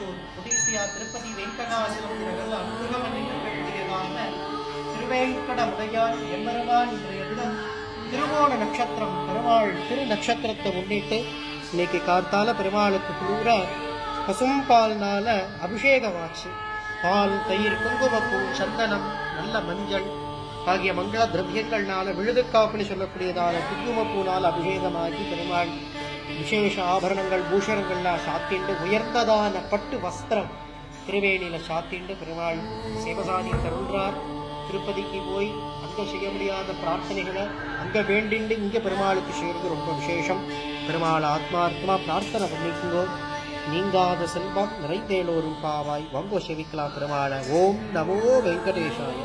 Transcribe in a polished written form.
திருச்செந்தூர் உதேசியா திருப்பதி வெங்கடாச்சலம் தினங்கள் அனுகிரகம் நிகழ்ச்சியதான திருவேங்கட முடையார் எம்பெருமான் இன்றைய தினம் திருவோண நட்சத்திரம் பெருமாள் திரு நட்சத்திரத்தை முன்னிட்டு இன்னைக்கு கார்த்தால பெருமாளுக்கு பூரா பசும்பால்னால அபிஷேகம் ஆச்சு. பால், தயிர், குங்குமப்பூ, சந்தனம், நல்ல மஞ்சள் ஆகிய மங்கள திரவியங்கள்னால விழுதுக்காப்புன்னு சொல்லக்கூடியதான குங்குமப்பூனால் அபிஷேகமாகி பெருமாள் விசேஷ ஆபரணங்கள் பூஷணங்கள்லாம் சாத்திண்டு உயர்ந்ததான பட்டு வஸ்திரம் திருவேணியில சாத்திண்டு பெருமாள் சேவசாணி தருள்றார். திருப்பதிக்கு போய் அங்க செய்ய முடியாத பிரார்த்தனைகளை அங்க வேண்டிண்டு இங்க பெருமாளுக்கு செய்யறது ரொம்ப விசேஷம். பெருமாள் ஆத்மார்த்தமா பிரார்த்தனை பண்ணிக்குங்கோ. நீங்காத செல்வம் நிறைந்தேலோரும் பாவாய் வங்கோ செவிக்கலாம் பெருமாள. ஓம் நமோ வெங்கடேஷாய.